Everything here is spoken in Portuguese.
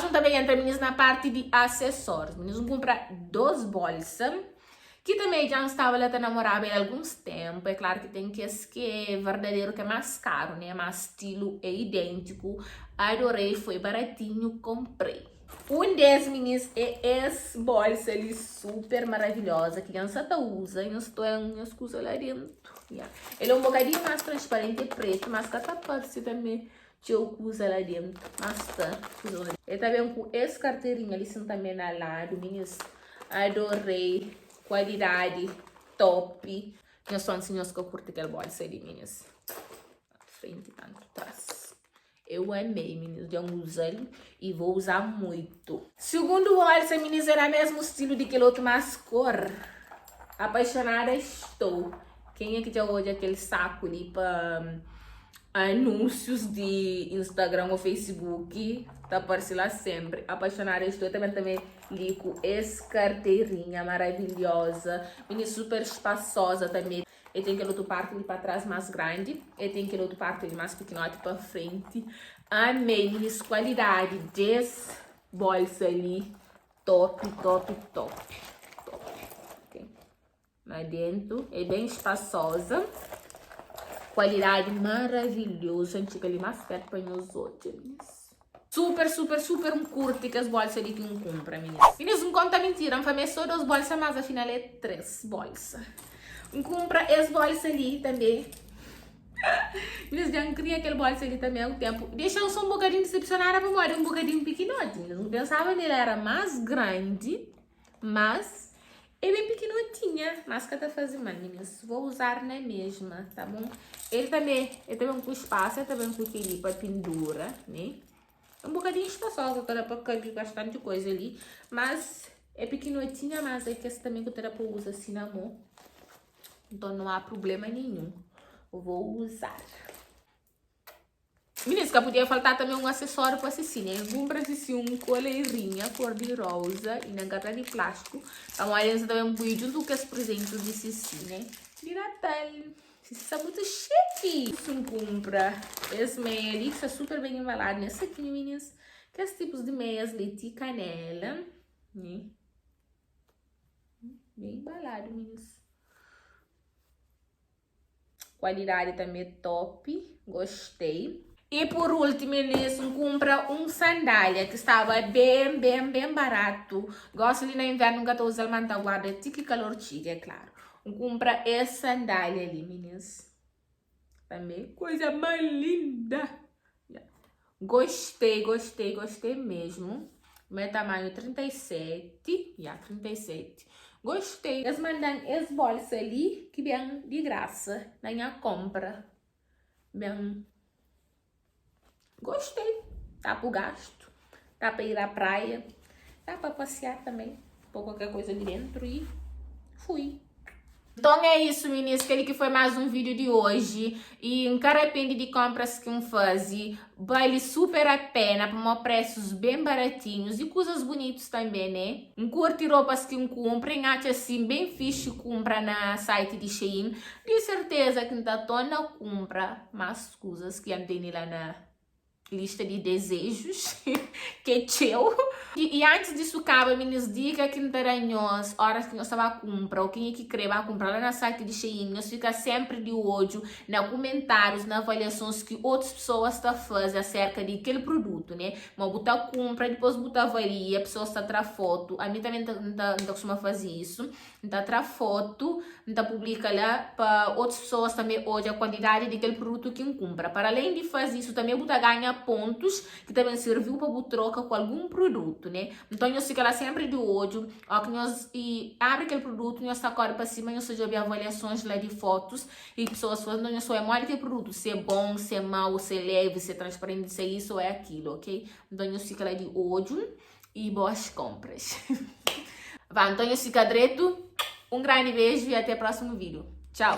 próximo também entra, meninas, na parte de acessórios. Meninas, vão comprar 2 bolsas, que também já estava lá a namorar há alguns tempos. É claro que tem que é verdadeiro, que é mais caro, né? Mas estilo é idêntico. Adorei, foi baratinho, comprei. Um desses, meninas, é essa bolsa ali, super maravilhosa, que a criança usa, e nós usa lá dentro. Yeah. Ele é um bocadinho mais transparente e preto, mas cada parte também eu usa lá dentro. Mas tá, e também com essa carteirinha ali, também na lado, meninas, adorei. Qualidade top. Eu só ensino que eu curto aquela bolsa ali, meninas. Frente e tanto atrás. Eu amei, meninas. Eu uso ele e vou usar muito. Segundo bolsa, meninas, era mesmo estilo de aquele outro, mais cor. Apaixonada estou. Quem é que já olha aquele saco ali para anúncios de Instagram ou Facebook? Tá aparecendo lá sempre. Apaixonada estou. Também li com essa carteirinha maravilhosa. Mini super espaçosa também. E tem aquele outro parte ali para trás mais grande. E tem aquele outro parte ali mais pequenote para frente. Amei, meninas. Qualidade desse bolsa ali. Top, top, top. Top. Okay. Lá dentro. É bem espaçosa. Qualidade maravilhosa. A gente fica ali mais perto para os outros, meninas. Super, super, super curte que as bolsas ali que não compra, meninas. Meninas, não conta mentira. Para mim só 2 bolsas, mas afinal é 3 bolsas. Não compra as bolsas ali também. Meninas, já não queria aquele bolsa ali também há um tempo. Deixa eu só um bocadinho decepcionada para morar um bocadinho pequenote. Não pensava nele era mais grande, mas é bem pequenotinha. Mas que tá fazendo, meninas. Vou usar na mesma, tá bom? Ele também com espaço, ele também com aquele para pendura, né? Um bocadinho espaçosa, para caber bastante coisa ali. Mas é pequenotinha, mas é que essa também que eu uso assim na mão. Então não há problema nenhum. Eu vou usar. Meninas, que podia faltar também um acessório para assim, né? Compra assim um coleirinha cor de rosa e na garrafa de plástico. A Maria também um vídeo junto com esse presente de Cici, né? De Natal. Cici está muito chique. Isso compra esse meia ali que está super bem embalado nesse aqui, meninas. Que é esse tipos de meias leite e canela, né? Bem embalado, meninas. Qualidade também top, gostei. E por último, eles compram um sandália que estava bem barato. Gosto ali no inverno, nunca estou usando manta guarda, tique calor tique, é claro. Compra essa sandália ali, meninas. Também coisa mais linda. Gostei mesmo. Meu tamanho 37, 37. Gostei. Eles mandam esse bolsa ali, que vem de graça, na minha compra. Bem, gostei. Tá pro gasto, tá pra ir à praia, tá pra passear também. Pôr qualquer coisa ali dentro e fui. Então é isso, meninas, aquele que foi mais um vídeo de hoje. E não arrepende de compras que faz. Vale super a pena, por preços bem baratinhos e coisas bonitas também, né? Um curte roupas que comprem, acha assim bem fixe compra na site de Shein. De certeza que não tá toda compra mais coisas que tem lá na lista de desejos que é teu. E antes disso, acaba, meninas, dica que não terão as horas que nós estava a comprar, ou quem é que quer comprar lá na site de Shein, nós fica sempre de olho nos comentários, nas avaliações que outras pessoas estão fazendo acerca de aquele produto, né? Mas botar compra, depois botar avalia, a pessoa está a tirar foto. A mim também não costuma fazer isso. Então, tirar foto, então publica lá para outras pessoas também hoje a quantidade daquele produto que compra. Para além de fazer isso, também botar ganha pontos que também serviu para troca com algum produto, né? Então, nós fica lá sempre de olho, ó, que nós abre aquele produto, nós está agora para cima, nós já vê avaliações lá de fotos e pessoas falando, não só é mole aquele produto, se é bom, se é mau, se é leve, se é transparente, se é isso ou é aquilo, ok? Então, nós fica lá de olho e boas compras. Vai, então, nós fica direto. Um grande beijo e até o próximo vídeo. Tchau!